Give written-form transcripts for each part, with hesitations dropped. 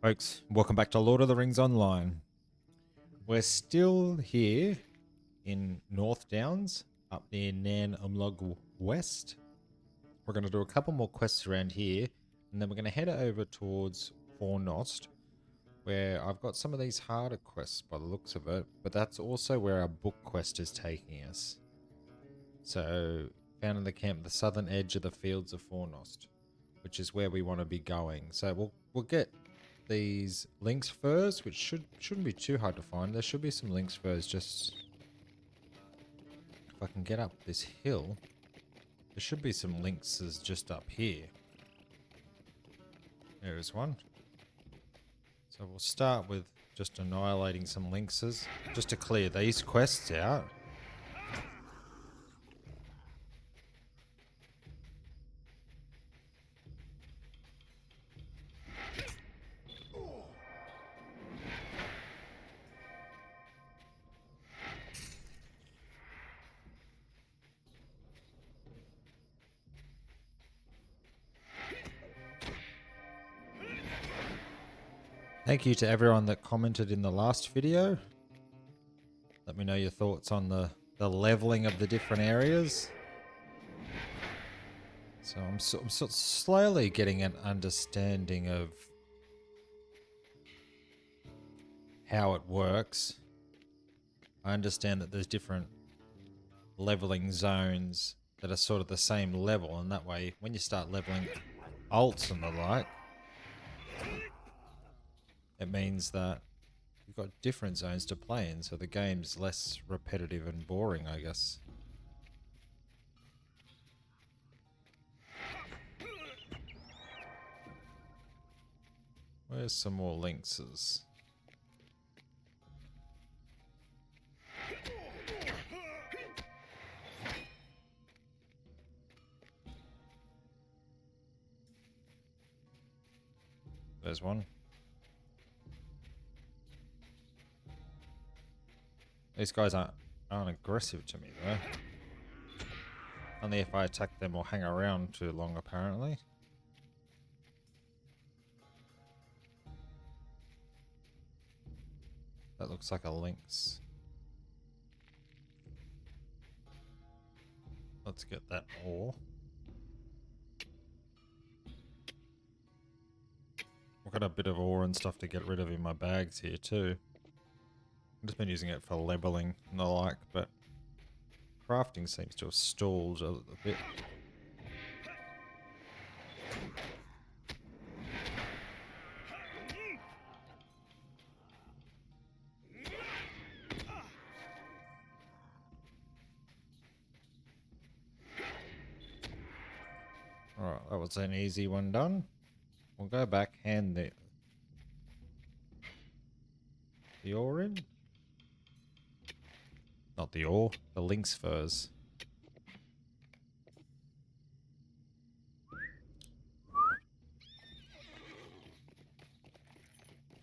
Folks, welcome back to Lord of the Rings Online. We're still here in Northdowns, up near Nan Umlog West. We're going to do a couple more quests around here, and then we're going to head over towards Fornost, where I've got some of these harder quests by the looks of it, but that's also where our book quest is taking us. So, found in the camp at the southern edge of the fields of Fornost, which is where we want to be going. So we'll get these lynx furs, which shouldn't be too hard to find. There should be some lynx furs just if I can get up this hill. There should be some lynxes just up here. There is one. So we'll start with just annihilating some lynxes just to clear these quests out. Thank you to everyone that commented in the last video. Let me know your thoughts on the leveling of the different areas. So I'm sort of slowly getting an understanding of how it works. I understand that there's different leveling zones that are sort of the same level, and that way when you start leveling alts and the like, it means that you've got different zones to play in, so the game's less repetitive and boring, I guess. Where's some more lynxes? There's one. These guys aren't aggressive to me though. Only if I attack them or hang around too long, apparently. That looks like a lynx. Let's get that ore. I've got a bit of ore and stuff to get rid of in my bags here too. I've just been using it for leveling and the like, but crafting seems to have stalled a bit. Alright, that was an easy one done. We'll go back, hand the ore in. Not the ore, the lynx furs.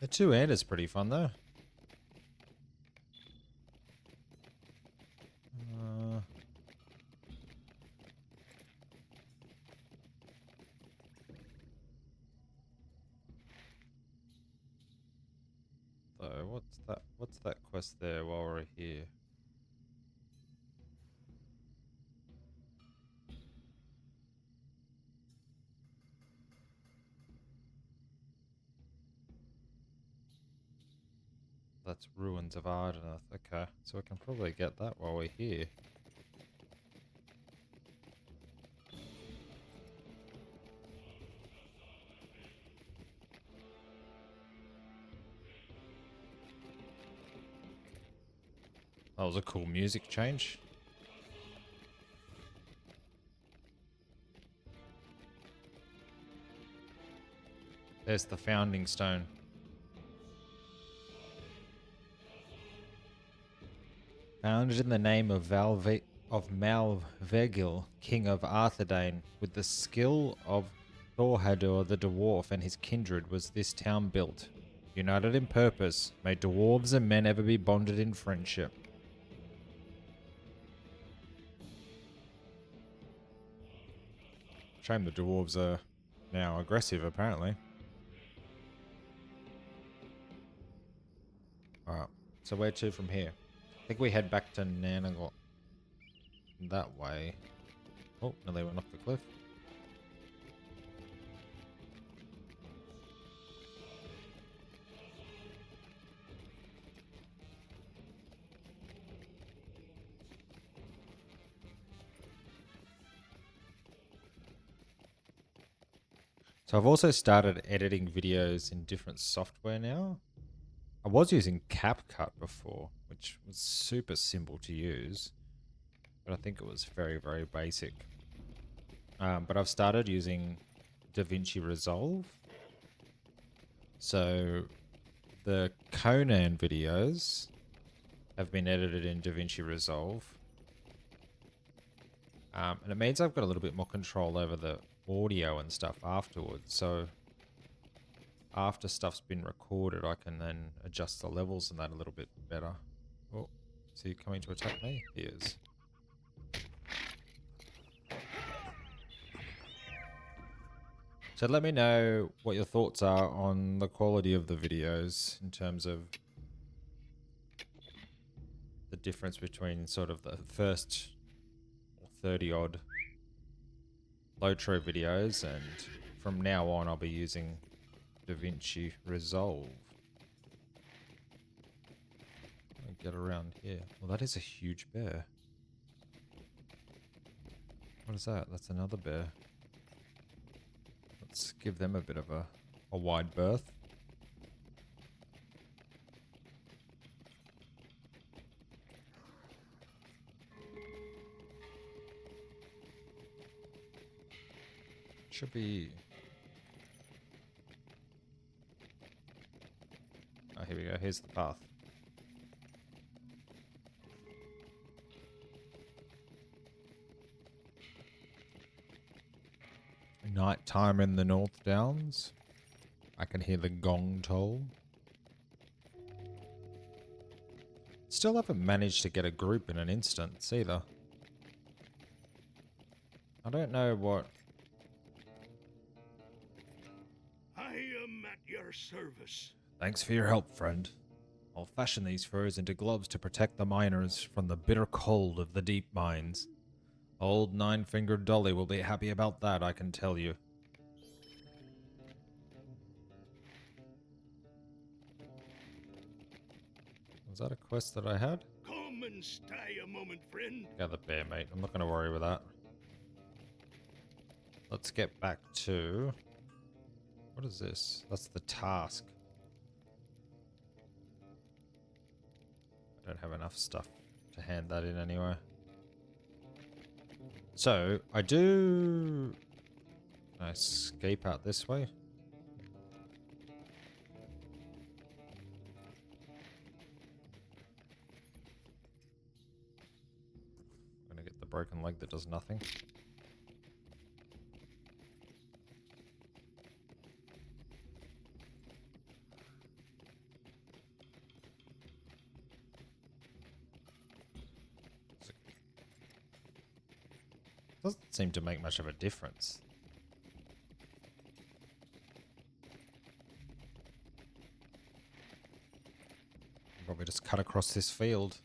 The two-hand is pretty fun though. So what's that quest there while we're here? That's Ruins of Ardenath. Okay, so we can probably get that while we're here. That was a cool music change. There's the founding stone. Founded in the name of Malvegil, king of Arthedain, with the skill of Thorhadur the dwarf and his kindred was this town built. United in purpose, may dwarves and men ever be bonded in friendship. Shame the dwarves are now aggressive, apparently. Alright, so where to from here? I think we head back to Nanagot that way. Oh, no, they went off the cliff. So I've also started editing videos in different software now. I was using CapCut before, which was super simple to use, but I think it was very, very basic. But I've started using DaVinci Resolve. So the Conan videos have been edited in DaVinci Resolve. And it means I've got a little bit more control over the audio and stuff afterwards. So after stuff's been recorded, I can then adjust the levels and that a little bit better. Oh, is he coming to attack me? He is. So let me know what your thoughts are on the quality of the videos in terms of the difference between sort of the first 30 odd LOTRO videos, and from now on I'll be using DaVinci Resolve. I'll get around here. Well, that is a huge bear. What is that? That's another bear. Let's give them a bit of a wide berth. Should be... Oh, here we go. Here's the path. Night time in the Northdowns. I can hear the gong toll. Still haven't managed to get a group in an instance either. I don't know what... I am at your service. Thanks for your help, friend. I'll fashion these furs into gloves to protect the miners from the bitter cold of the deep mines. Old nine-fingered Dolly will be happy about that, I can tell you. Was that a quest that I had? Come and stay a moment, friend. Yeah, the bear, mate. I'm not going to worry with that. Let's get back to... What is this? That's the task. I don't have enough stuff to hand that in anyway. So, I do... Can I escape out this way? I'm gonna get the broken leg that does nothing. Doesn't seem to make much of a difference. Probably just cut across this field.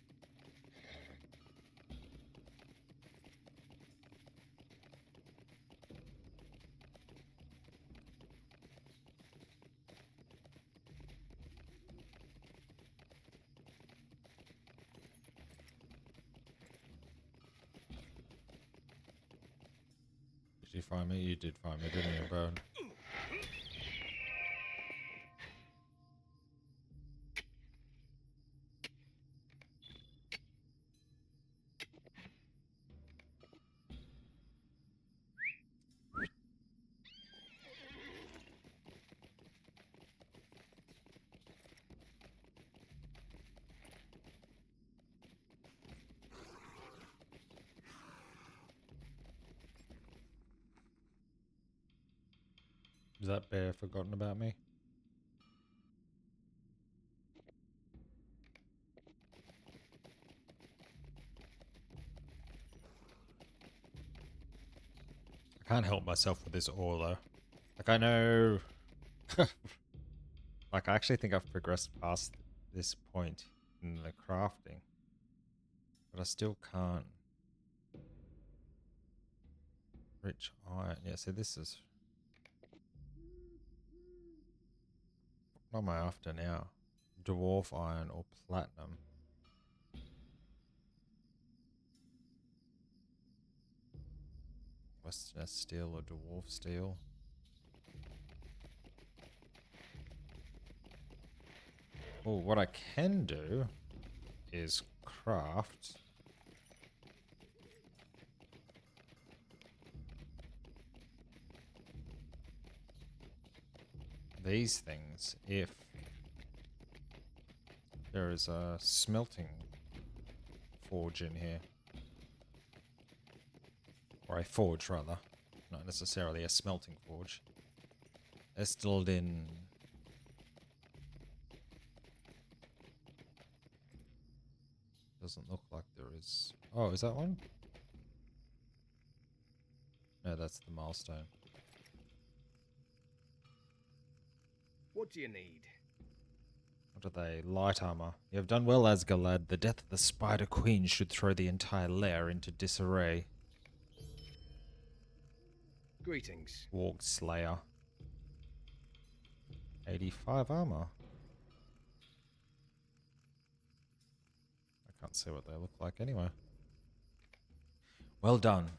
Did you find me? You did find me, didn't you, Bone? Has that bear forgotten about me? I can't help myself with this ore though. Like I know... like I actually think I've progressed past this point in the crafting. But I still can't. Rich iron. Yeah, so this is... What am I after now? Dwarf iron or platinum? Western steel or dwarf steel? Oh, what I can do is craft these things if there is a smelting forge in here. Or a forge, rather. Not necessarily a smelting forge. Estelden. Doesn't look like there is. Oh, is that one? No, that's the milestone. What do you need? What are they? Light armor. You have done well, Asgalad. The death of the Spider Queen should throw the entire lair into disarray. Greetings. Warg Slayer. 85 armor. I can't see what they look like anyway. Well done.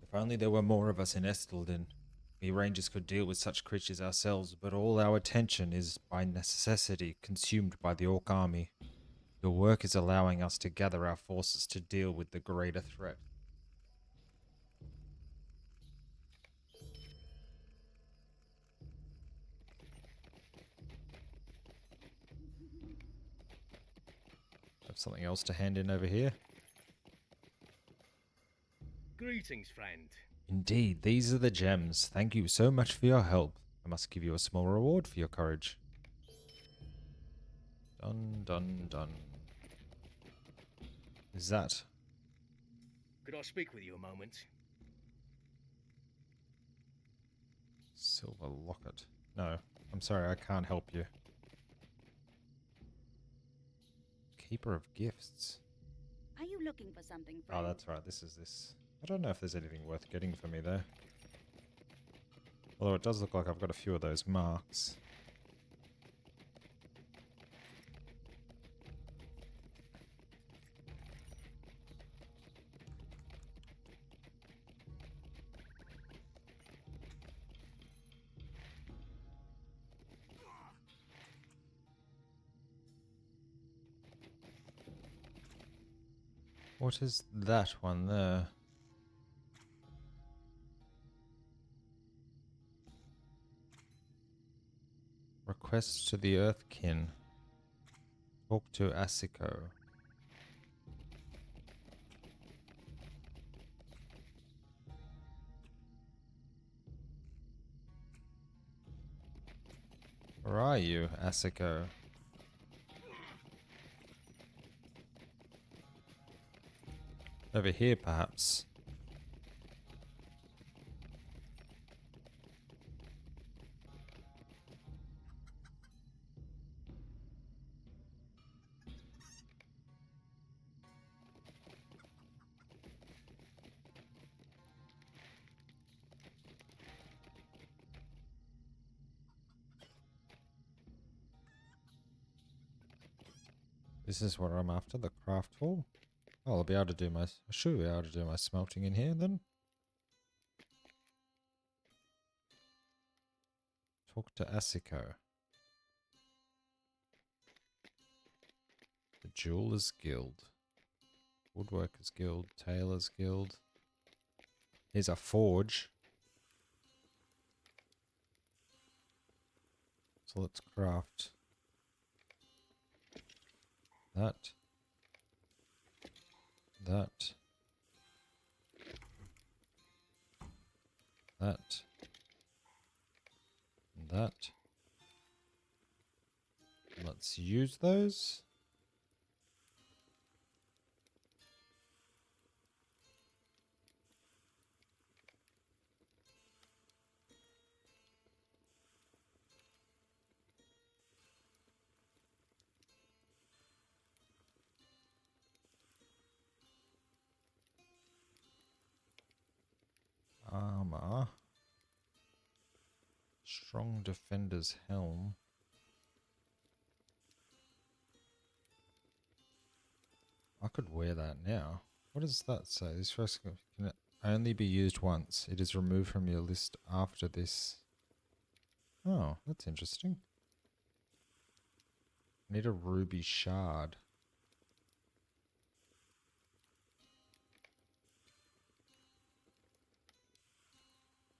If only there were more of us in Estelden. We rangers could deal with such creatures ourselves, but all our attention is by necessity consumed by the Orc army. Your work is allowing us to gather our forces to deal with the greater threat. Have something else to hand in over here? Greetings, friend. Indeed, these are the gems. Thank you so much for your help. I must give you a small reward for your courage. Done, done, done. Is that? Could I speak with you a moment? Silver locket. No, I'm sorry, I can't help you. Keeper of gifts. Are you looking for something, Oh, friend? that's right. This is this. I don't know if there's anything worth getting for me there. Although it does look like I've got a few of those marks. What is that one there? Request to the Earthkin. Talk to Asiko. Where are you, Asiko? Over here, perhaps. This is what I'm after, the craft hall. Oh, I'll be able to do my... I should be able to do my smelting in here then. Talk to Asiko. The Jewelers Guild. Woodworkers Guild. Tailors Guild. Here's a forge. So let's craft that. That. That. And that. Let's use those. armor. Strong defender's helm. I could wear that now. What does that say? This first can only be used once. It is removed from your list after this. Oh, that's interesting. Need a ruby shard.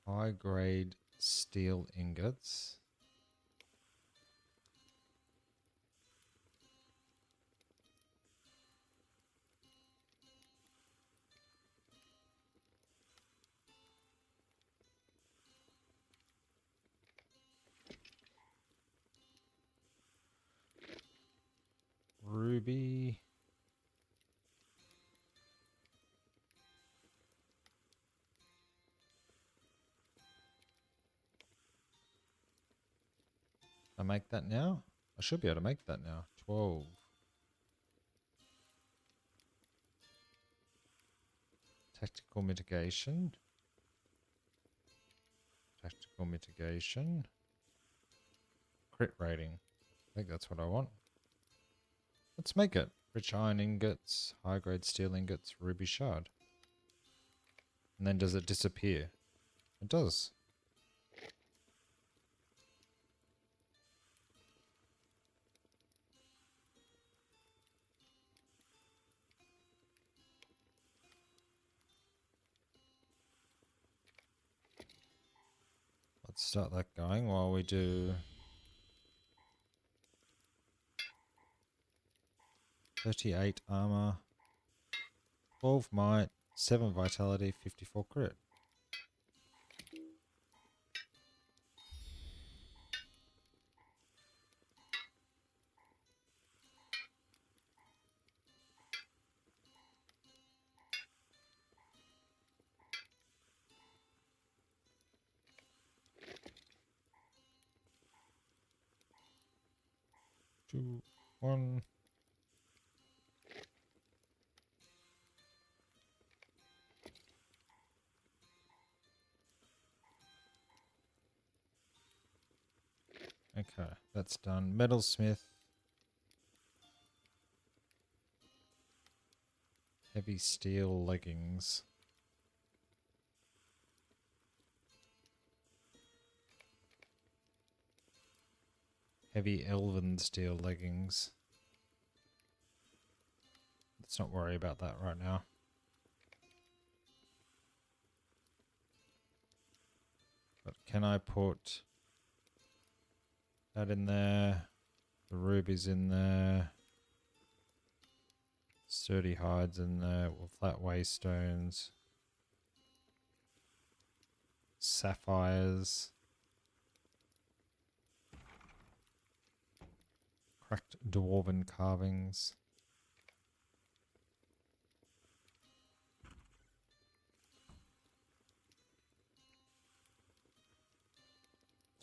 High grade steel ingots. Ruby. I make that now? I should be able to make that now. 12. Tactical mitigation. Tactical mitigation. Crit rating. I think that's what I want. Let's make it. Rich iron ingots, high grade steel ingots, ruby shard. And then does it disappear? It does. Let's start that going while we do 38 armor, 12 might, 7 vitality, 54 crit. Two, one. Okay, that's done. Metalsmith. Heavy steel leggings. Heavy elven steel leggings. Let's not worry about that right now. But can I put that in there? The rubies in there. Sturdy hides in there. Flat waystones. Sapphires. Cracked dwarven carvings.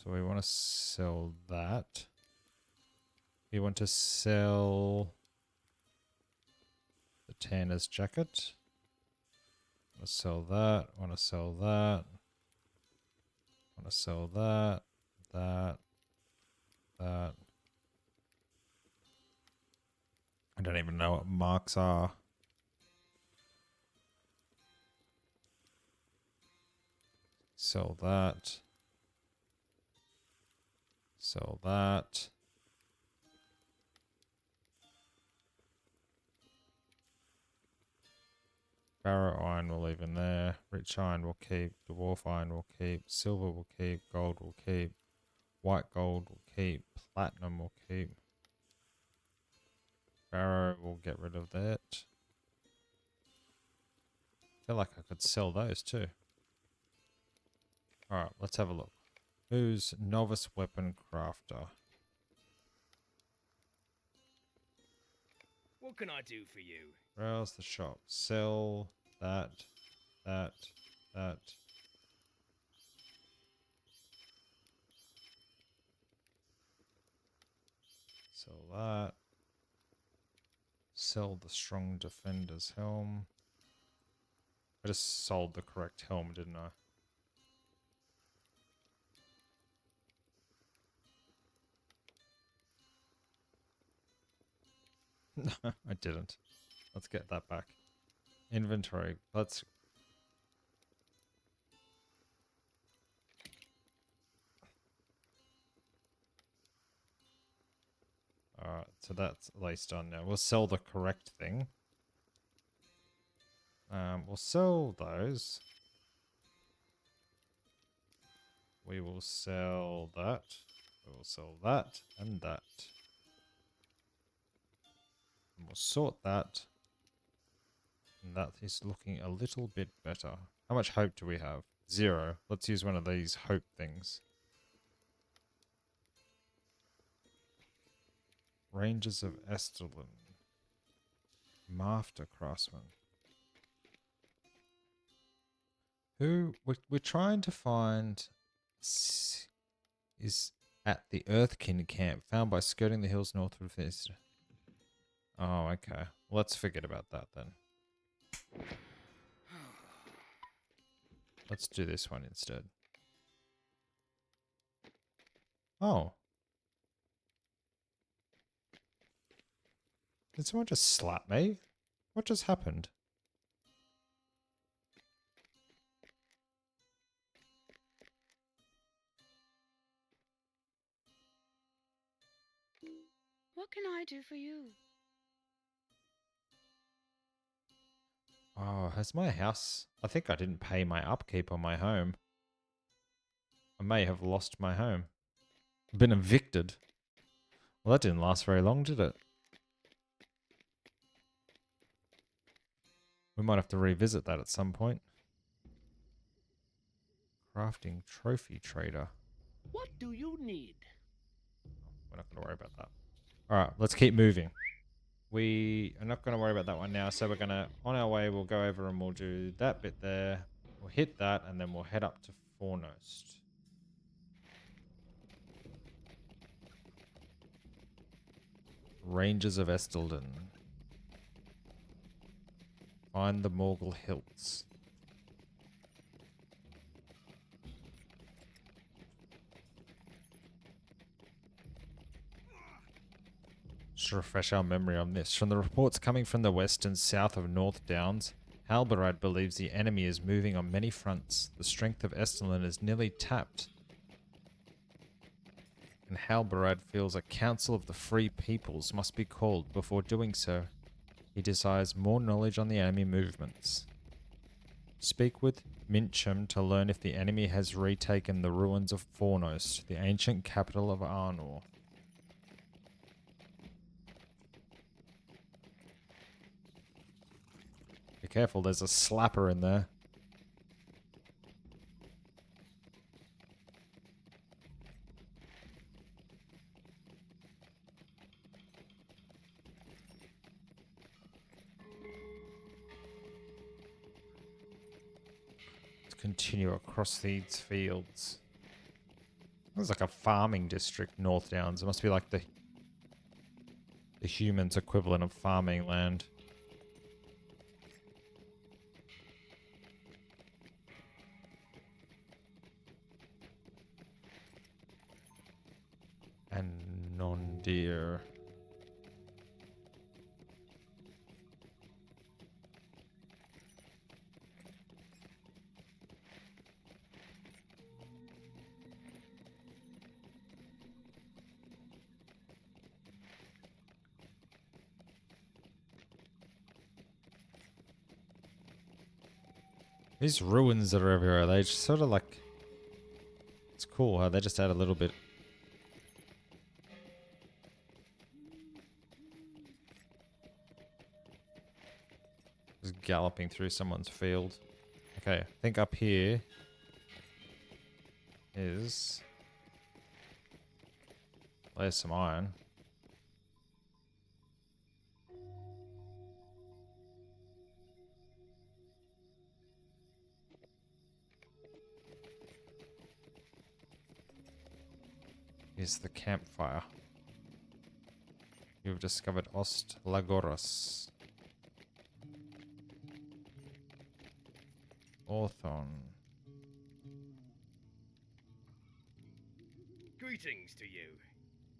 So we want to sell that. We want to sell the tanner's jacket. Want to sell that. Want to sell that. Want to sell that. That. I don't even know what marks are. Sell that. Sell that. Barrow iron will leave in there. Rich iron will keep. Dwarf iron will keep. Silver will keep. Gold will keep. White gold will keep. Platinum will keep. Barrow will get rid of that. I feel like I could sell those too. Alright, let's have a look. Who's novice weapon crafter? What can I do for you? Browse the shop. Sell that. Sell that. Sell the strong defender's helm. I just sold the correct helm, didn't I? No, I didn't. Let's get that back. Inventory. Let's... Alright, so that's at least done now. We'll sell the correct thing. We'll sell those. We will sell that. We will sell that and that. And we'll sort that. And that is looking a little bit better. How much hope do we have? 0. Let's use one of these hope things. Rangers of Estelin. Master Craftsman. Who we're trying to find is at the Earthkin camp, found by skirting the hills north of this. Oh, okay. Let's forget about that then. Let's do this one instead. Oh. Did someone just slap me? What just happened? What can I do for you? Oh, has my house... I think I didn't pay my upkeep on my home. I may have lost my home. Been evicted. Well, that didn't last very long, did it? We might have to revisit that at some point. Crafting trophy trader. What do you need? We're not going to worry about that. Alright, let's keep moving. We are not going to worry about that one now, so we're going to, on our way, we'll go over and we'll do that bit there. We'll hit that, and then we'll head up to Fornost. Rangers of Estelden. Find the Morgul Hills. Just to refresh our memory on this. From the reports coming from the west and south of Northdowns, Halberad believes the enemy is moving on many fronts. The strength of Estelin is nearly tapped. And Halberad feels a council of the free peoples must be called. Before doing so, he desires more knowledge on the enemy movements. Speak with Mincham to learn if the enemy has retaken the ruins of Fornost, the ancient capital of Arnor. Be careful, there's a slapper in there. Let's continue across these fields. There's like a farming district, North Downs. It must be like the humans' equivalent of farming land. And non-deer. These ruins that are everywhere, they just sort of like... It's cool how they just add a little bit. Just galloping through someone's field. Okay, I think up here is... There's some iron. Here's the campfire. You've discovered Ost Lagoras. Orthon. Greetings to you.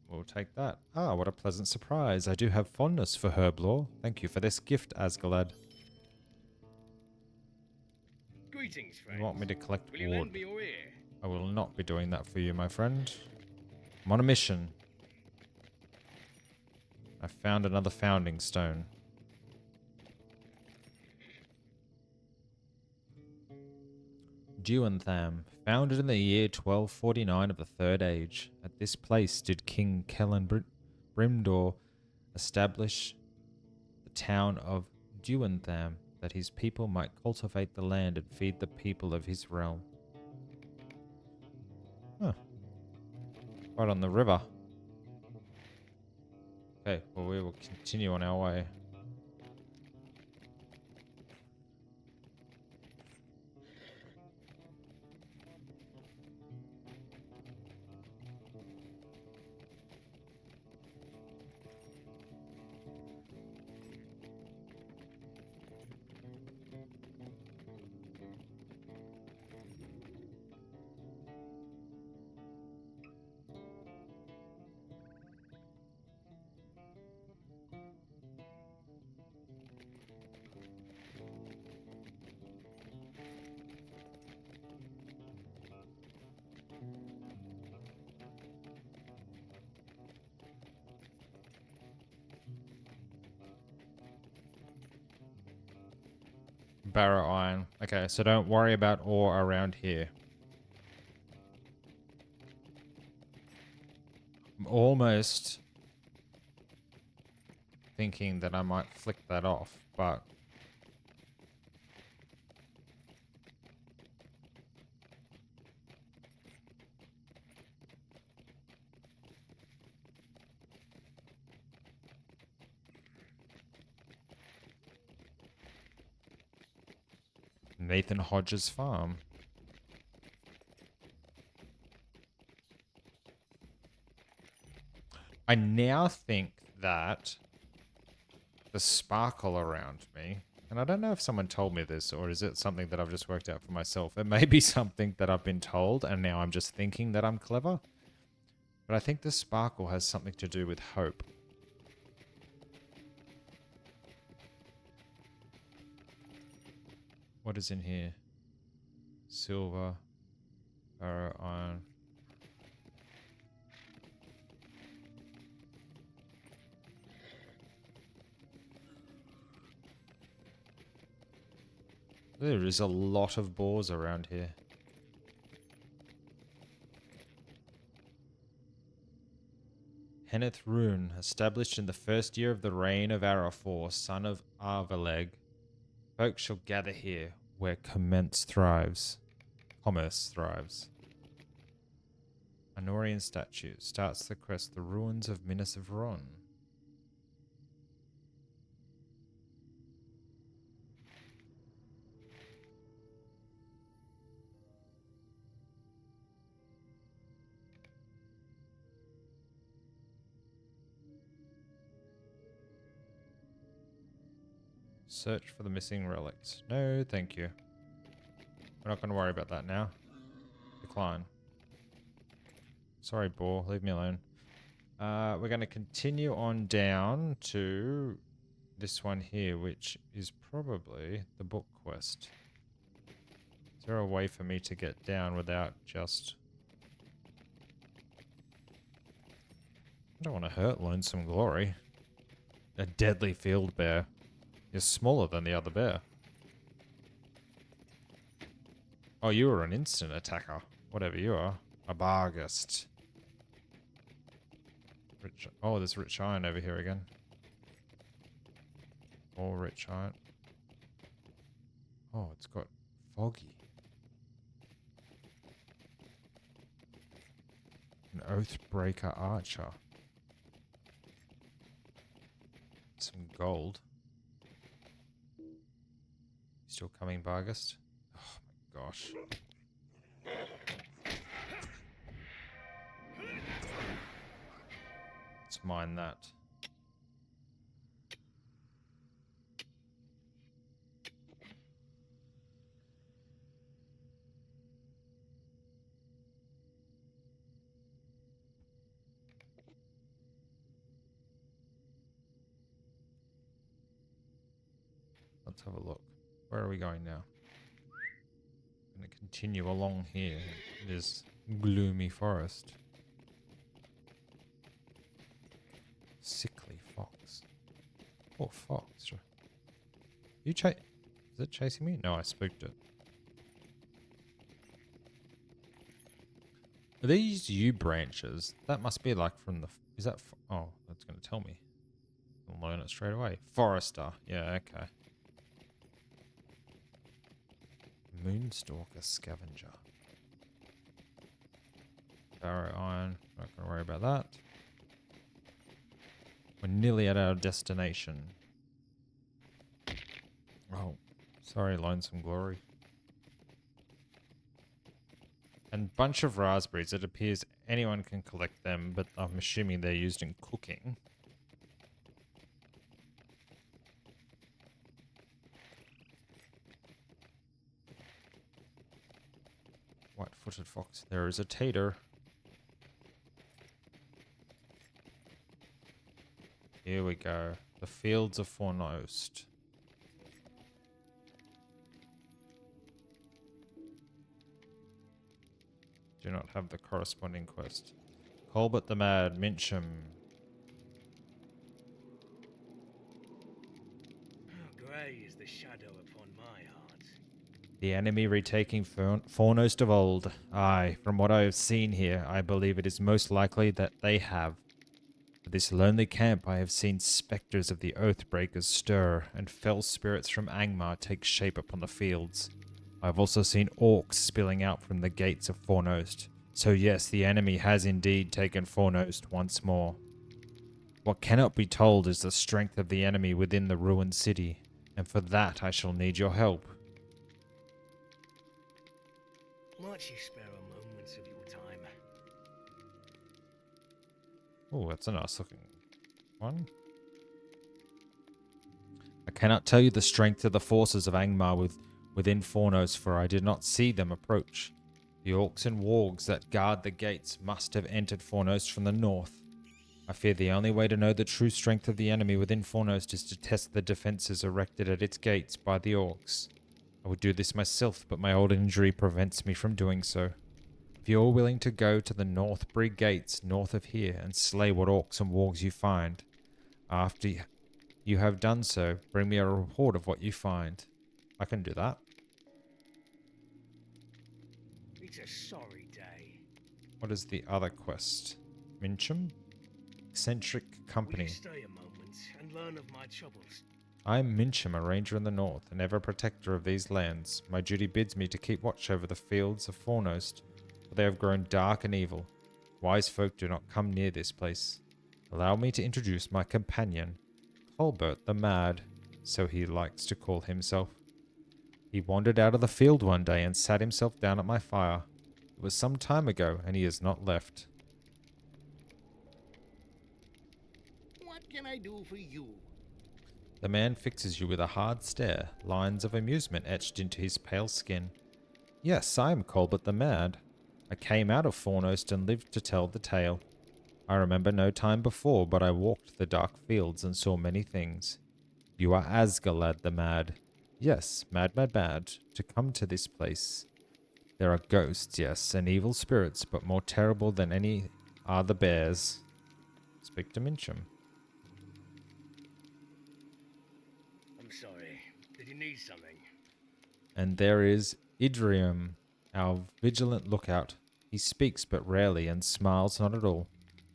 We'll take that. Ah, what a pleasant surprise. I do have fondness for herb lore. Thank you for this gift, Asgalad. Greetings, friend. You want me to collect Will you wood? lend me your ear? I will not be doing that for you, my friend. I'm on a mission. I found another founding stone. Duantham, founded in the year 1249 of the Third Age. At this place did King Kellan Brimdor establish the town of Duantham, that his people might cultivate the land and feed the people of his realm. Huh. Right on the river. Okay, well we will continue on our way. Barrow iron. Okay, so don't worry about ore around here. I'm almost thinking that I might flick that off, but Nathan Hodges' farm. I now think that the sparkle around me, and I don't know if someone told me this or is it something that I've just worked out for myself. It may be something that I've been told and now I'm just thinking that I'm clever. But I think the sparkle has something to do with hope. What is in here? Silver, barrow iron. There is a lot of boars around here. Henneth Rune, established in the first year of the reign of Arafor, son of Arveleg. Folk shall gather here, where commerce thrives. Honorian statue starts the quest, the ruins of Minas of Ron. Search for the missing relics. No, thank you. We're not going to worry about that now. Decline. Sorry, boar. Leave me alone. We're going to continue on down to this one here, which is probably the book quest. Is there a way for me to get down without just... I don't want to hurt Lonesome Glory. A deadly field bear is smaller than the other bear. Oh, you are an instant attacker. Whatever you are. A barghest. Rich. Oh, there's rich iron over here again. More rich iron. Oh, it's got foggy. An Oathbreaker archer. Some gold. Still coming, Barghest? Oh my gosh. Let's mine that. Let's have a look. Where are we going now? I'm going to continue along here in this gloomy forest. Sickly fox. Oh, fox. You is it chasing me? No, I spooked it. Are these U branches? That must be like from the... Is that... Oh, that's going to tell me. I'll learn it straight away. Forester. Yeah, okay. Moonstalker scavenger. Barrow iron. Not going to worry about that. We're nearly at our destination. Oh, sorry, Lonesome Glory. And bunch of raspberries. It appears anyone can collect them, but I'm assuming they're used in cooking. White-footed fox. There is a tater. Here we go. The fields of Fornost. Do not have the corresponding quest. Colbert the Mad, Mincham. Grey is the shadow upon my heart. The enemy retaking Fornost of old. Aye, from what I have seen here, I believe it is most likely that they have. For this lonely camp I have seen spectres of the Oathbreakers stir, and fell spirits from Angmar take shape upon the fields. I have also seen orcs spilling out from the gates of Fornost. So yes, the enemy has indeed taken Fornost once more. What cannot be told is the strength of the enemy within the ruined city, and for that I shall need your help. Might you spare a moment of your time? Oh, that's a nice looking one. I cannot tell you the strength of the forces of Angmar within Fornost, for I did not see them approach. The orcs and wargs that guard the gates must have entered Fornost from the north. I fear the only way to know the true strength of the enemy within Fornost is to test the defenses erected at its gates by the orcs. I would do this myself, but my old injury prevents me from doing so. If you are willing to go to the Northbury gates north of here and slay what orcs and wargs you find, after you have done so, bring me a report of what you find. I can do that. It's a sorry day. What is the other quest? Mincham? Eccentric Will company. you stay a moment and learn of my troubles? I am Mincham, a ranger in the north, and ever protector of these lands. My duty bids me to keep watch over the fields of Fornost, for they have grown dark and evil. Wise folk do not come near this place. Allow me to introduce my companion, Colbert the Mad, so he likes to call himself. He wandered out of the field one day and sat himself down at my fire. It was some time ago, and he has not left. What can I do for you? The man fixes you with a hard stare, lines of amusement etched into his pale skin. Yes, I am Colbert the Mad. I came out of Fornost and lived to tell the tale. I remember no time before, but I walked the dark fields and saw many things. You are Asgalad the Mad. Yes, mad, to come to this place. There are ghosts, yes, and evil spirits, but more terrible than any are the bears. Speak to Mincham. I'm sorry. Did you need something? And there is Idrium, our vigilant lookout. He speaks but rarely and smiles not at all,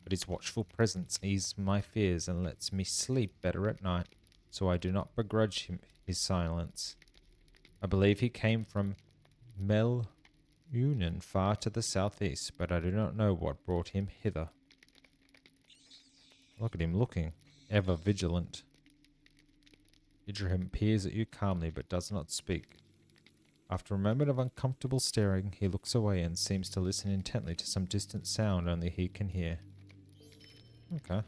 but his watchful presence eases my fears and lets me sleep better at night, so I do not begrudge him his silence. I believe he came from Melunion, far to the southeast, but I do not know what brought him hither. Look at him looking, ever vigilant. Idrium peers at you calmly but does not speak. After a moment of uncomfortable staring, he looks away and seems to listen intently to some distant sound only he can hear. Okay.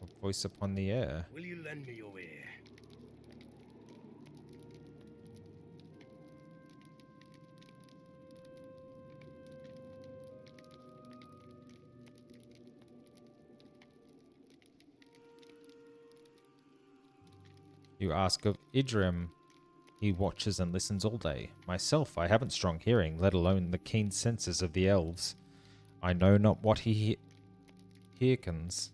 A voice upon the air. Will you lend me your ear? You ask of Idrim. He watches and listens all day. Myself, I haven't strong hearing, let alone the keen senses of the elves. I know not what he hearkens.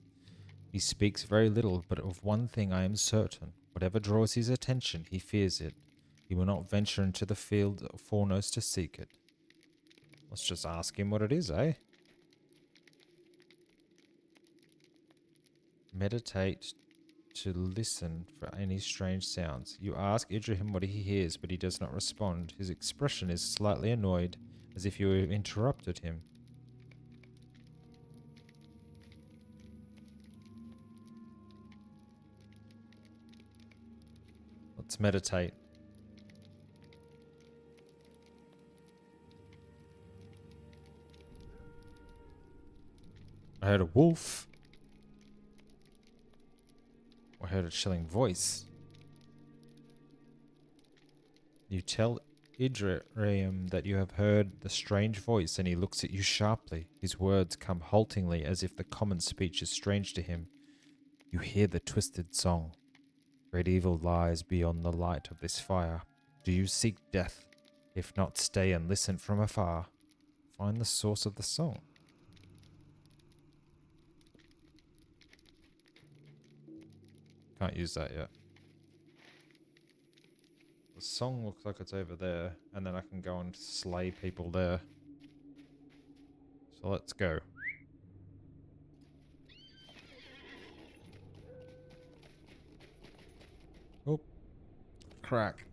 He speaks very little, but of one thing I am certain. Whatever draws his attention, he fears it. He will not venture into the field of Fornost to seek it. Let's just ask him what it is, eh? Meditate to listen for any strange sounds. You ask Idrihim what he hears, but he does not respond. His expression is slightly annoyed, as if you had interrupted him. Let's meditate. I heard a wolf. I heard a chilling voice. You tell Idrihim that you have heard the strange voice, and he looks at you sharply. His words come haltingly, as if the common speech is strange to him. You hear the twisted song. Great evil lies beyond the light of this fire. Do you seek death? If not, stay and listen from afar. Find the source of the song. Can't use that yet. The song looks like it's over there, and then I can go and slay people there. So let's go. Oh, crack.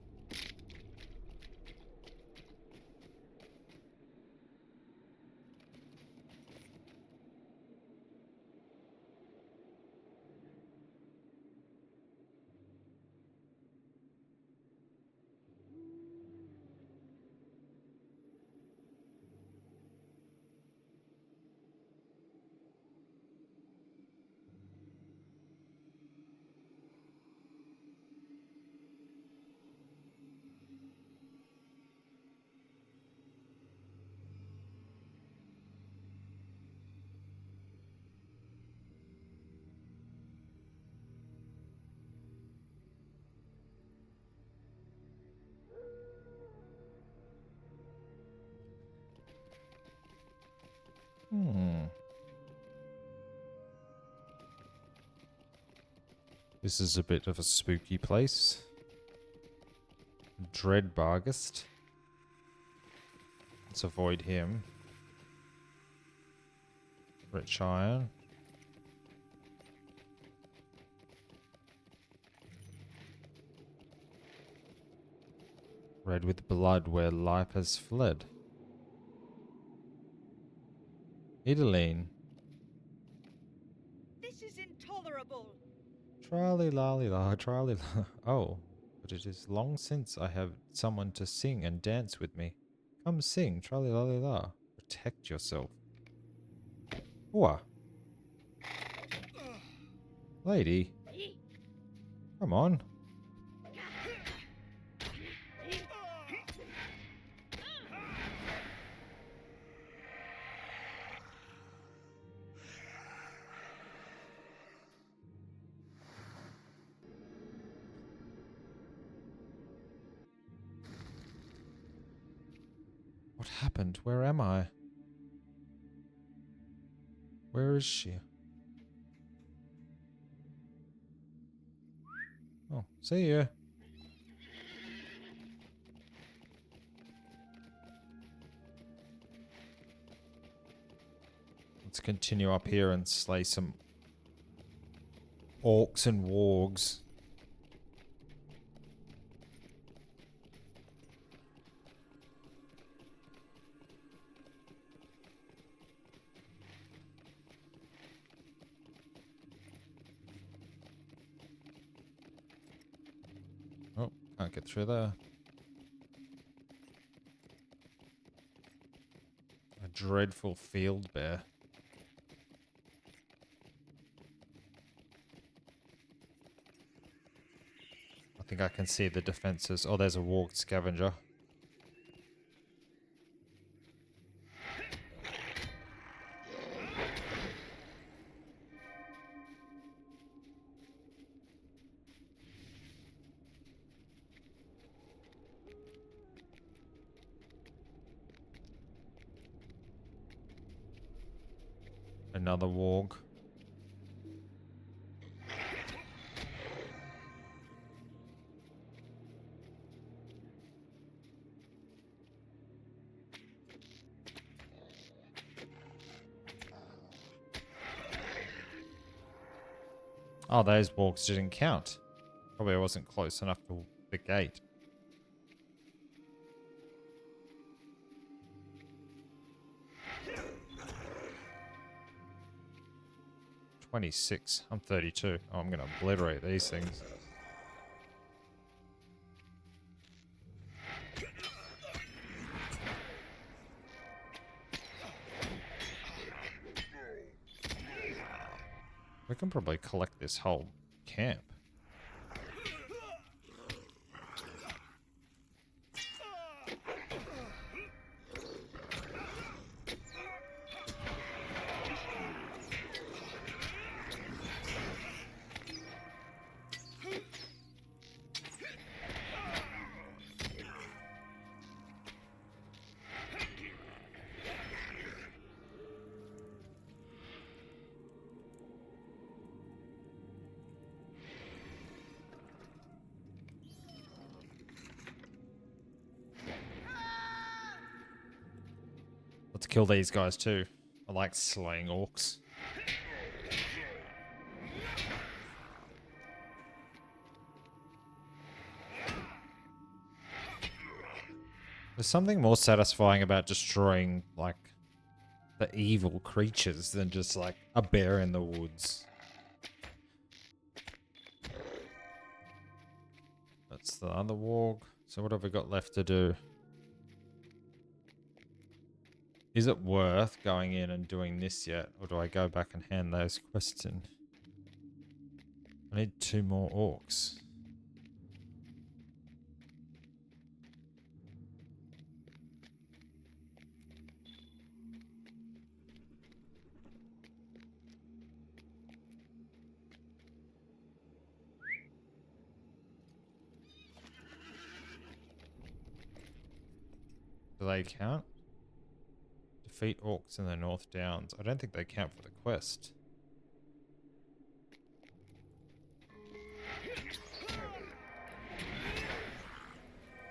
This is a bit of a spooky place. Dread Bargast. Let's avoid him. Rich Iron. Red with blood where life has fled. Idaline. This is intolerable. Trally lally la, trally la. Oh, but it is long since I have someone to sing and dance with me. Come sing, trally lally la. Protect yourself. Whoa. Lady. Come on. What happened? Where am I? Where is she? Oh, see ya. Let's continue up here and slay some orcs and wargs. Oh, can't get through there. A dreadful field bear. I think I can see the defenses. Oh, there's a warg scavenger. Another warg. Oh, those wargs didn't count. Probably I wasn't close enough to the gate. I'm 32. Oh, I'm going to obliterate these things. We can probably collect this whole camp. Let's kill these guys too. I like slaying orcs. There's something more satisfying about destroying, like, the evil creatures than just, like, a bear in the woods. That's the other warg. So what have we got left to do? Is it worth going in and doing this yet? Or do I go back and hand those quests in? I need 2 more orcs. Do they count? Defeat orcs in the North Downs. I don't think they count for the quest.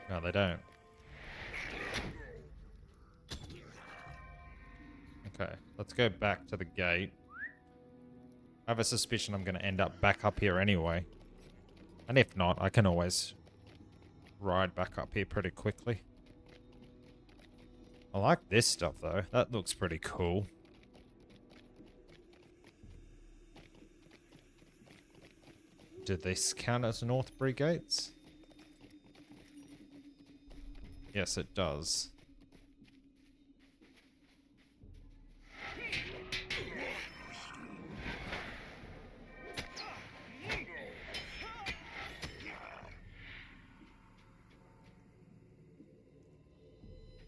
No, they don't. Okay, let's go back to the gate. I have a suspicion I'm going to end up back up here anyway. And if not, I can always ride back up here pretty quickly. I like this stuff though. That looks pretty cool. Did this count as Northbury gates? Yes, it does.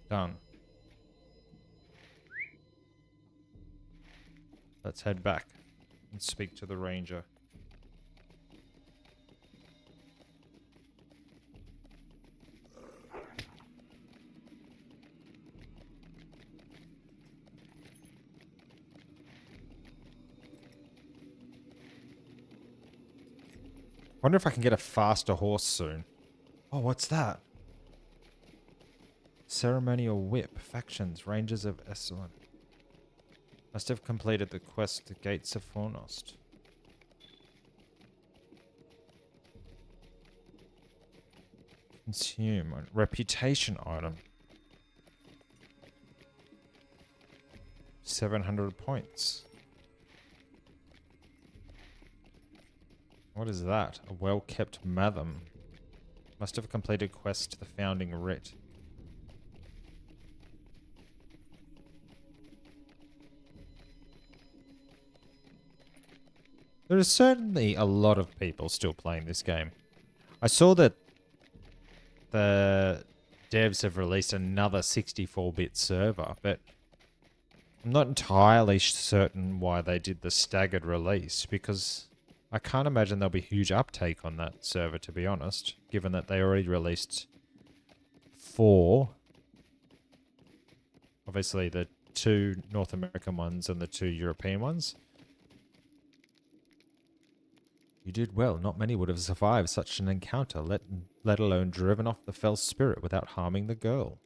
Done. Let's head back and speak to the ranger. Wonder if I can get a faster horse soon. Oh, what's that? Ceremonial whip. Factions. Rangers of Esalen. Must have completed the quest to Gates of Fornost. Consume. A reputation item. 700 points. What is that? A well-kept Matham. Must have completed quest to the Founding Writ. There is certainly a lot of people still playing this game. I saw that the devs have released another 64-bit server, but I'm not entirely certain why they did the staggered release, because I can't imagine there'll be huge uptake on that server, to be honest, given that they already released 4. Obviously, the two North American ones and the two European ones. You did well. Not many would have survived such an encounter, let alone driven off the fell spirit without harming the girl.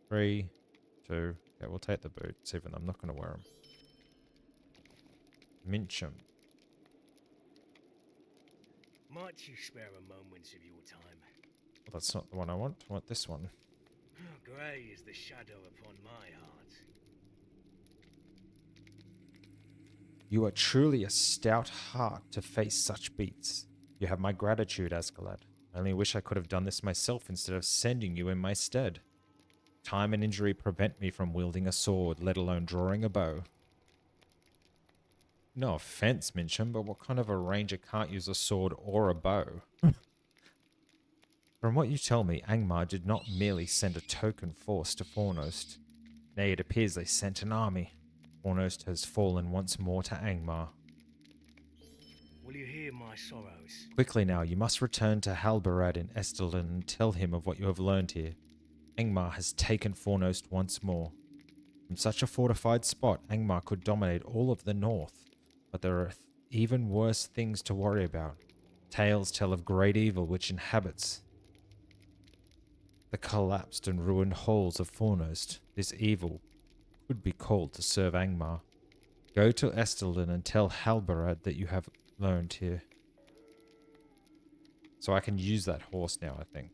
3, 2. Okay, we'll take the boots, even though I'm not going to wear them. Mincham. Might you spare a moment of your time? Well, that's not the one I want. I want this one. Grey is the shadow upon my heart. You are truly a stout heart to face such beats. You have my gratitude, Askeladd. I only wish I could have done this myself instead of sending you in my stead. Time and injury prevent me from wielding a sword, let alone drawing a bow. No offense, Mincham, but what kind of a ranger can't use a sword or a bow? From what you tell me, Angmar did not merely send a token force to Fornost. Nay, it appears they sent an army. Fornost has fallen once more to Angmar. Will you hear my sorrows? Quickly now, you must return to Halbarad in Estelin and tell him of what you have learned here. Angmar has taken Fornost once more. From such a fortified spot, Angmar could dominate all of the north. But there are even worse things to worry about. Tales tell of great evil which inhabits the collapsed and ruined halls of Fornost. This evil could be called to serve Angmar. Go to Estelin and tell Halbarad that you have learned here. So I can use that horse now, I think.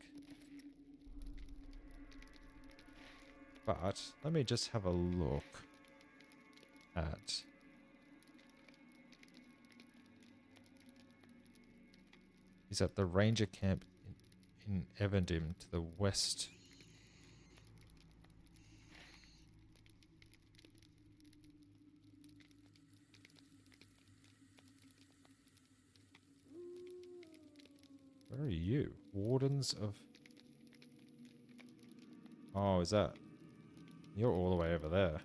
But let me just have a look at... He's at the ranger camp in Evendim to the west. Where are you? Wardens of... Oh, is that... You're all the way over there.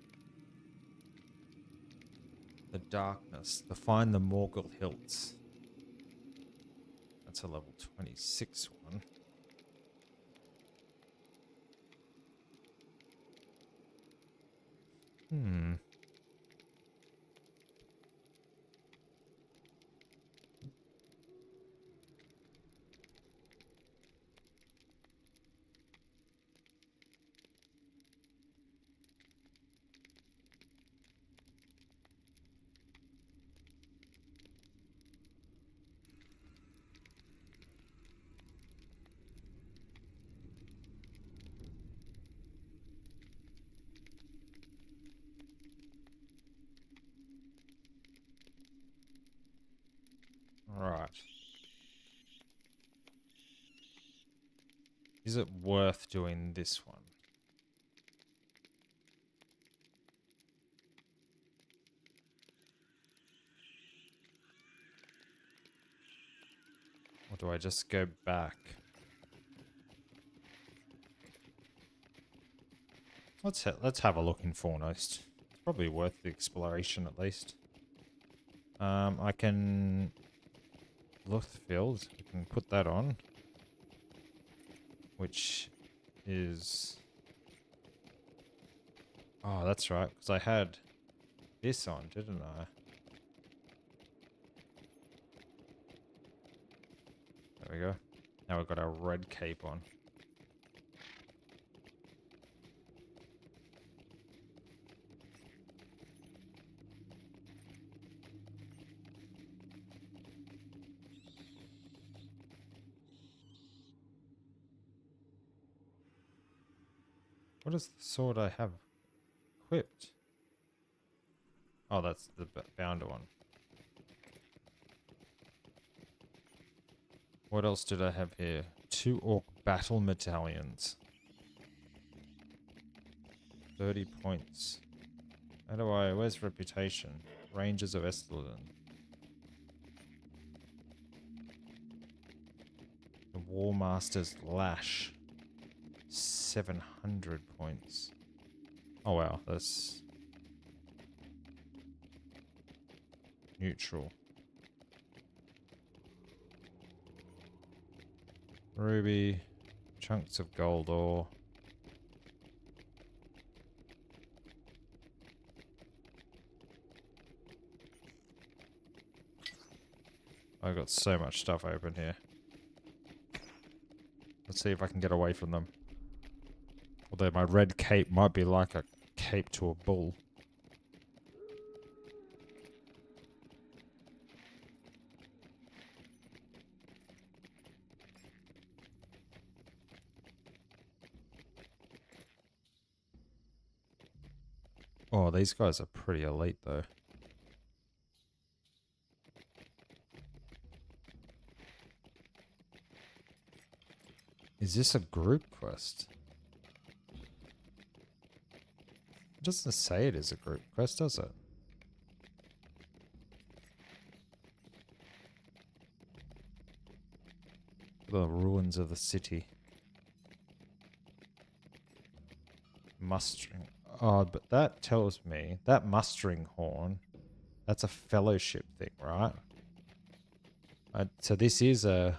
The darkness. To find the Morgul Hilts. That's a level 26 one. Alright. Is it worth doing this one? Or do I just go back? Let's have a look in Fornost. It's probably worth the exploration at least. I can... Luthfield, we can put that on. Which is... Oh, that's right, because I had this on, didn't I? There we go. Now we've got our red cape on. What is the sword I have equipped? Oh, that's the bounder one. What else did I have here? 2 orc battle battalions. 30 points. How do I... Where's reputation? Rangers of Estelin. The War Master's Lash. 700 points. Oh wow, that's... neutral. Ruby. Chunks of gold ore. I've got so much stuff open here. Let's see if I can get away from them. Although my red cape might be like a cape to a bull. Oh, these guys are pretty elite though. Is this a group quest? It doesn't say it is a group quest, does it? The ruins of the city. Mustering. Oh, but that tells me that mustering horn, that's a fellowship thing, right? So this is a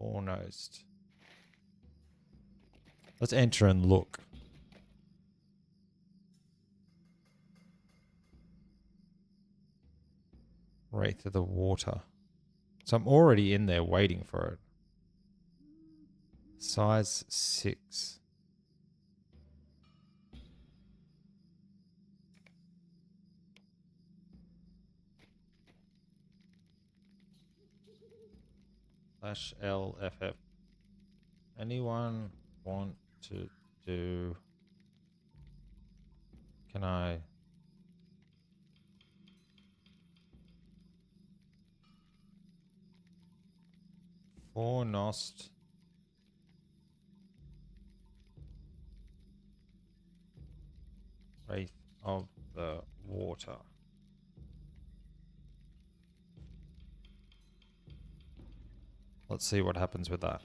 Fornost. Let's enter and look. Wraith of the Water. So I'm already in there waiting for it. Size 6. /LFF. Anyone want to do... Can I... Fornost. Wraith of the Water. Let's see what happens with that.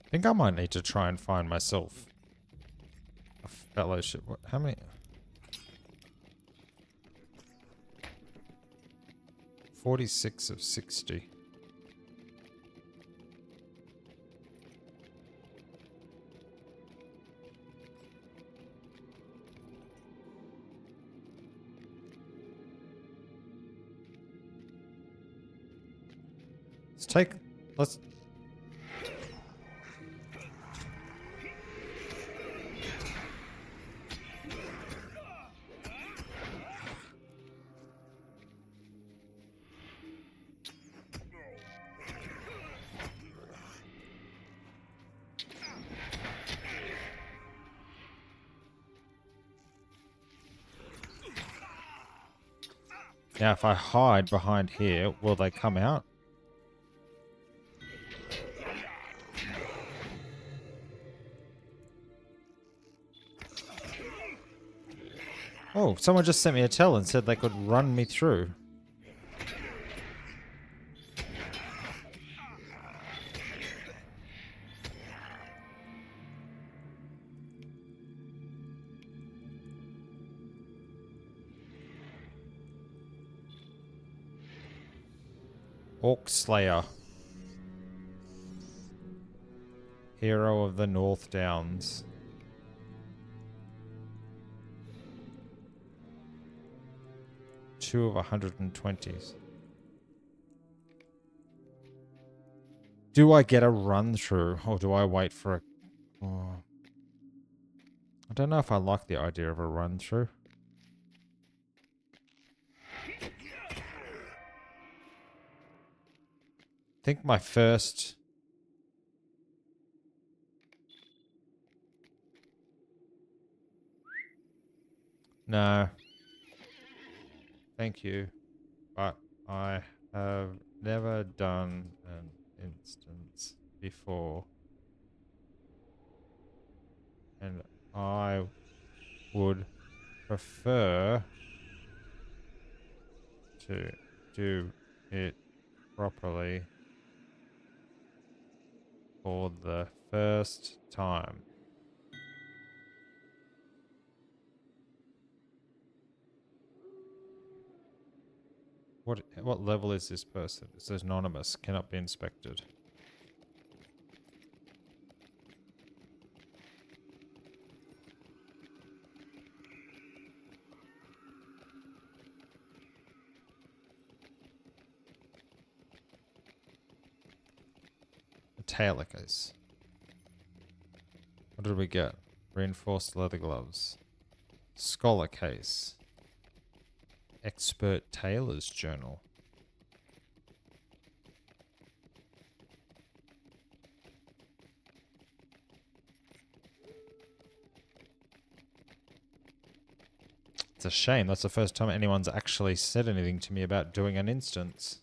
I think I might need to try and find myself a fellowship. What, how many? 46 of 60. Let's... Now, if I hide behind here, will they come out? Oh, someone just sent me a tell and said they could run me through. Orc Slayer. Hero of the Northdowns. Two of 120s. Do I get a run through or do I wait for a... Oh. I don't know if I like the idea of a run through. I think my first... No. Thank you. But I have never done an instance before. And I would prefer to do it properly for the first time. What level is this person? It says anonymous, cannot be inspected. A tailor case. What did we get? Reinforced leather gloves. Scholar case. Expert tailor's journal. It's a shame. That's the first time anyone's actually said anything to me about doing an instance.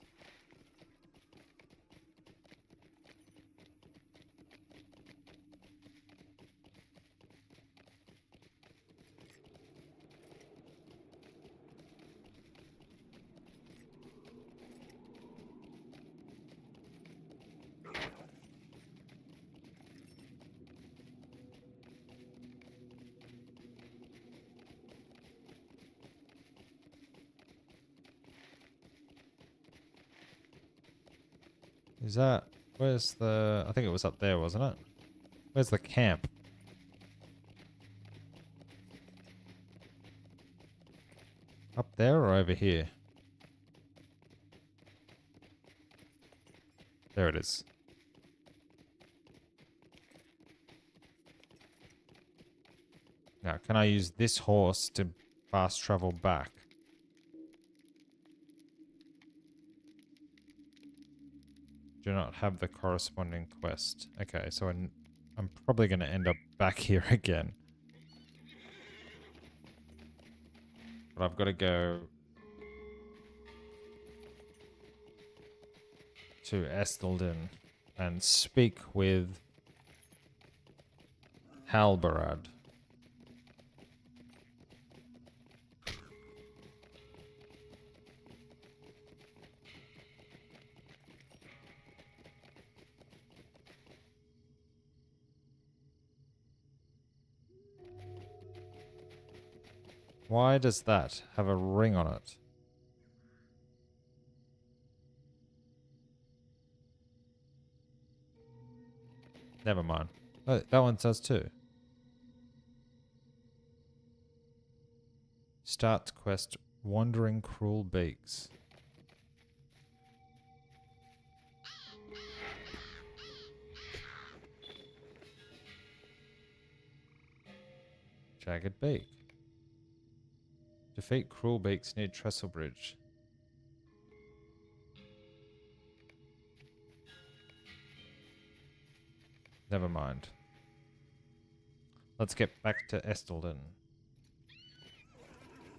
Is that... Where's the... I think it was up there, wasn't it? Where's the camp? Up there or over here? There it is. Now, can I use this horse to fast travel back? Do not have the corresponding quest. Okay, so I'm probably going to end up back here again. But I've got to go to Estelden and speak with Halbarad. Why does that have a ring on it? Never mind. Oh, that one says too. Start quest Wandering Cruel Beaks. Jagged Beak. Defeat Cruel Beaks near Trestle Bridge. Never mind. Let's get back to Estelden.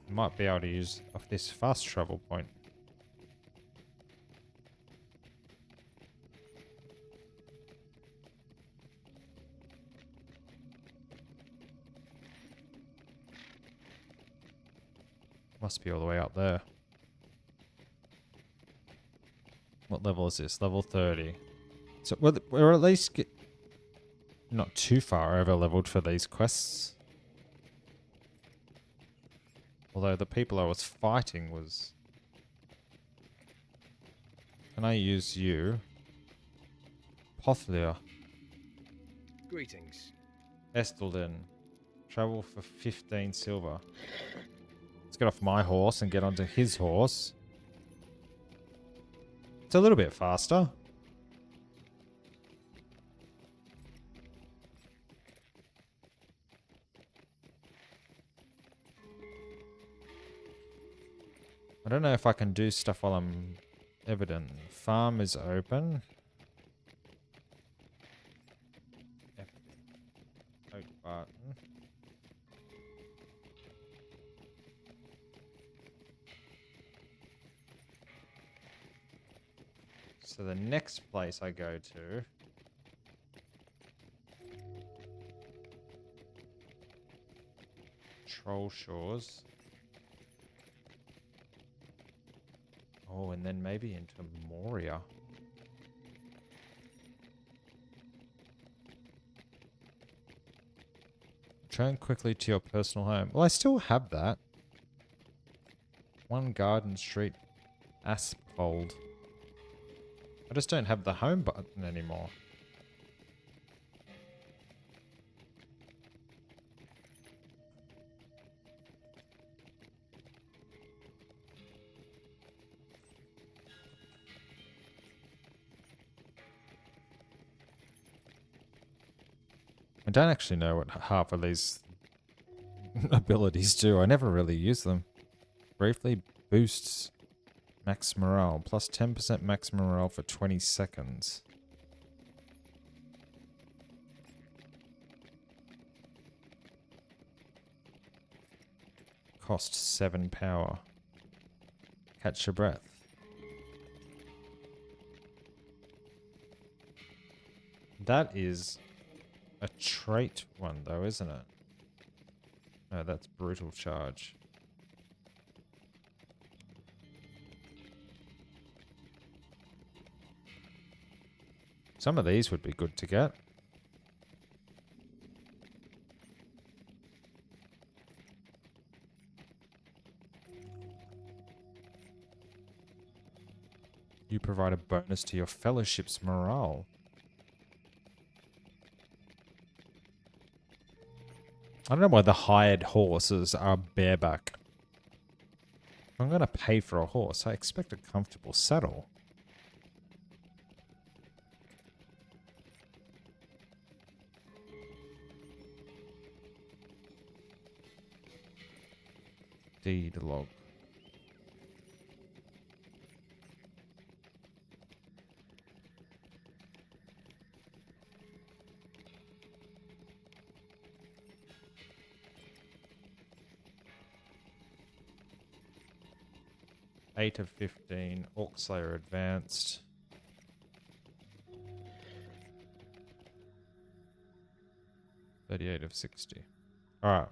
Might be able to use off this fast travel point. Must be all the way up there. What level is this? Level 30. So we're at least not too far over leveled for these quests. Although the people I was fighting was... Can I use you? Pothlia. Greetings. Estelden. Travel for 15 silver. Let's get off my horse and get onto his horse. It's a little bit faster. I don't know if I can do stuff while I'm evident. Farm is open. Oak button. So the next place I go to... Troll Shores. Oh, and then maybe into Moria. Return quickly to your personal home. Well, I still have that. 1 Garden Street, Aspfold. I just don't have the home button anymore. I don't actually know what half of these abilities do. I never really use them. Briefly boosts max morale. Plus 10% max morale for 20 seconds. Cost 7 power. Catch your breath. That is a trait one though, isn't it? No, that's brutal charge. Some of these would be good to get. You provide a bonus to your fellowship's morale. I don't know why the hired horses are bareback. If I'm going to pay for a horse, I expect a comfortable saddle. Deed log. Eight of 15. Orc Slayer advanced. $38 of 60. Alright,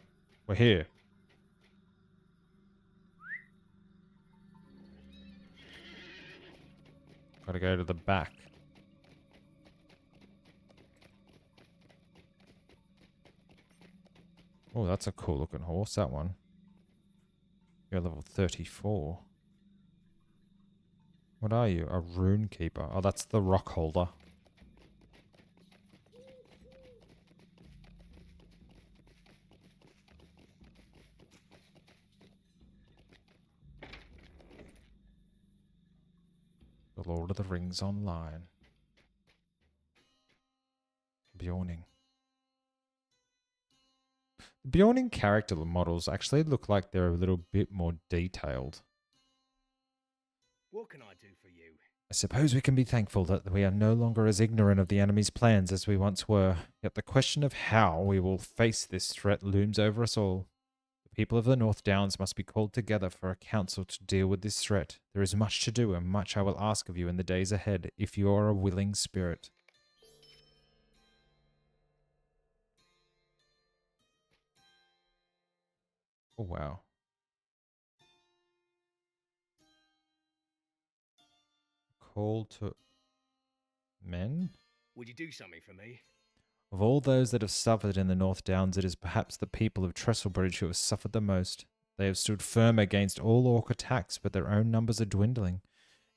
we're here. Gotta go to the back. Oh, that's a cool looking horse, that one. You're level 34. What are you? A rune keeper. Oh, that's the rock holder. The Lord of the Rings Online. Bjorning. The Bjorning character models actually look like they're a little bit more detailed. What can I do for you? I suppose we can be thankful that we are no longer as ignorant of the enemy's plans as we once were. Yet the question of how we will face this threat looms over us all. The people of the Northdowns must be called together for a council to deal with this threat. There is much to do and much I will ask of you in the days ahead, if you are a willing spirit. Oh, wow. Call to men? Would you do something for me? Of all those that have suffered in the North Downs, it is perhaps the people of Trestlebridge who have suffered the most. They have stood firm against all orc attacks, but their own numbers are dwindling.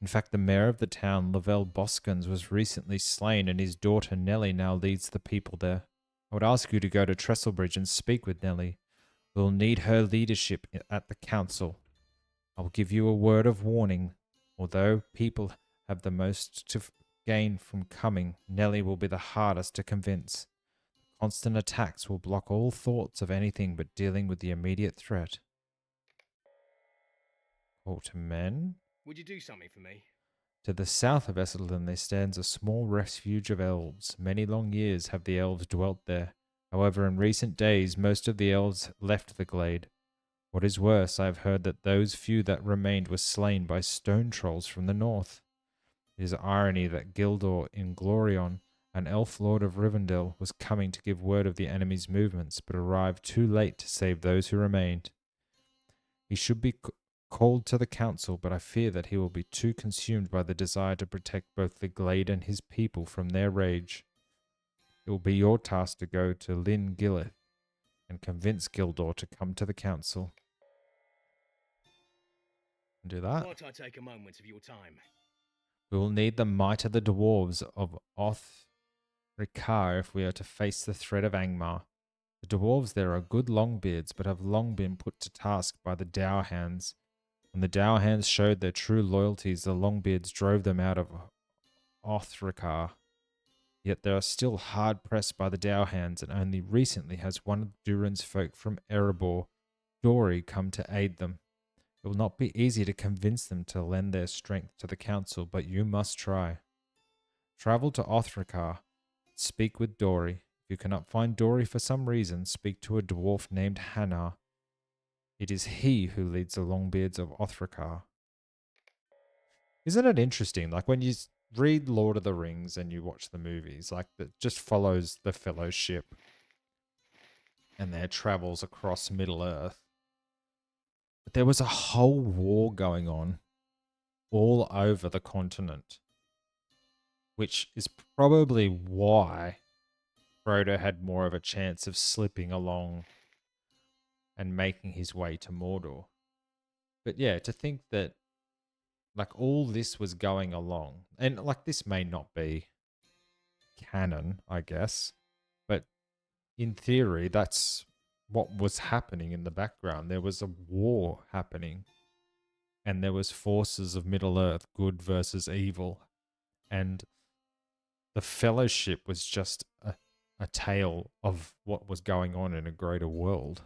In fact, the mayor of the town, Lavelle Boskins, was recently slain, and his daughter Nellie now leads the people there. I would ask you to go to Trestlebridge and speak with Nellie. We will need her leadership at the council. I will give you a word of warning. Although people have the most to gain from coming, Nellie will be the hardest to convince. Constant attacks will block all thoughts of anything but dealing with the immediate threat. Call to men. Would you do something for me? To the south of Esselden there stands a small refuge of elves. Many long years have the elves dwelt there. However, in recent days most of the elves left the glade. What is worse, I have heard that those few that remained were slain by stone trolls from the north. It is irony that Gildor Inglorion, an elf lord of Rivendell, was coming to give word of the enemy's movements, but arrived too late to save those who remained. He should be called to the council, but I fear that he will be too consumed by the desire to protect both the glade and his people from their rage. It will be your task to go to Lyn Gillith and convince Gildor to come to the council. Do that. Might I take a moment of your time? We will need the might of the dwarves of Ricard if we are to face the threat of Angmar. The dwarves there are good Longbeards, but have long been put to task by the Dourhands. When the Dourhands showed their true loyalties, the Longbeards drove them out of Othrakar. Yet they are still hard pressed by the Dourhands, and only recently has one of Durin's folk from Erebor, Dory, come to aid them. It will not be easy to convince them to lend their strength to the council, but you must try. Travel to Othrakar. Speak with Dory. If you cannot find Dory for some reason, speak to a dwarf named Hanar. It is he who leads the Longbeards of Othrakar. Isn't it interesting? Like when you read Lord of the Rings and you watch the movies, like that just follows the Fellowship and their travels across Middle Earth. But there was a whole war going on all over the continent, which is probably why Frodo had more of a chance of slipping along and making his way to Mordor. But yeah, to think that like all this was going along, and like this may not be canon, I guess, but in theory, that's what was happening in the background. There was a war happening, and there was forces of Middle Earth, good versus evil, and the Fellowship was just a tale of what was going on in a greater world.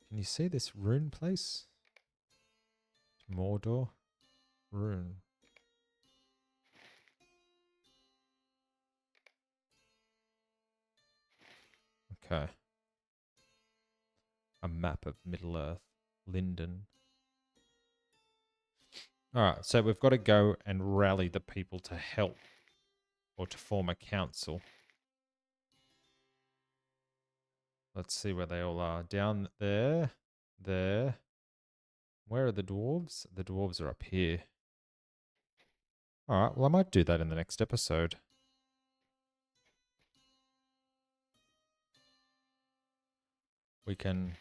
Can you see this rune place? Mordor rune. Okay. A map of Middle Earth. Linden. Alright, so we've got to go and rally the people to help. Or to form a council. Let's see where they all are. Down there. There. Where are the dwarves? The dwarves are up here. Alright, well I might do that in the next episode. We can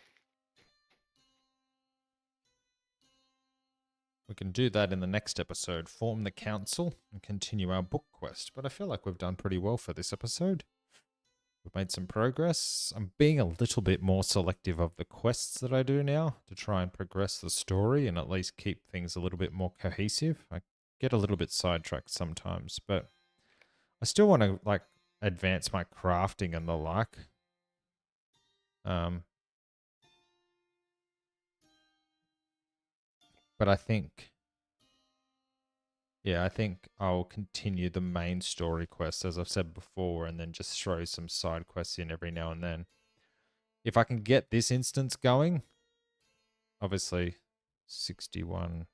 do that in the next episode. Form the council and continue our book quest. But I feel like we've done pretty well for this episode. We've made some progress. I'm being a little bit more selective of the quests that I do now to try and progress the story and at least keep things a little bit more cohesive. I get a little bit sidetracked sometimes, but I still want to like advance my crafting and the like. But I think I'll continue the main story quest, as I've said before, and then just throw some side quests in every now and then. If I can get this instance going, obviously 61.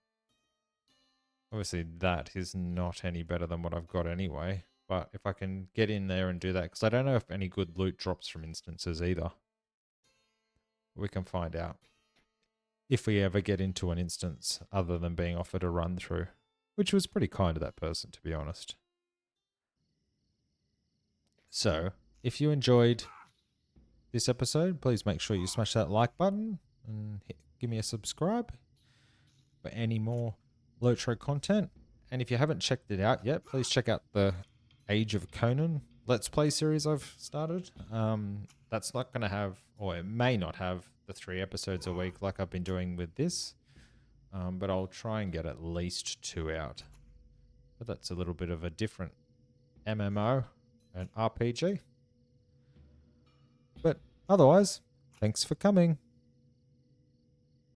Obviously that is not any better than what I've got anyway. But if I can get in there and do that, because I don't know if any good loot drops from instances either. We can find out. If we ever get into an instance other than being offered a run through, which was pretty kind of that person, to be honest. So, if you enjoyed this episode, please make sure you smash that like button and give me a subscribe for any more LOTRO content. And if you haven't checked it out yet, please check out the Age of Conan Let's Play series I've started. That's not going to have, or it may not have, the 3 episodes a week like I've been doing with this. But I'll try and get at least 2 out. But that's a little bit of a different MMO and RPG. But otherwise, thanks for coming.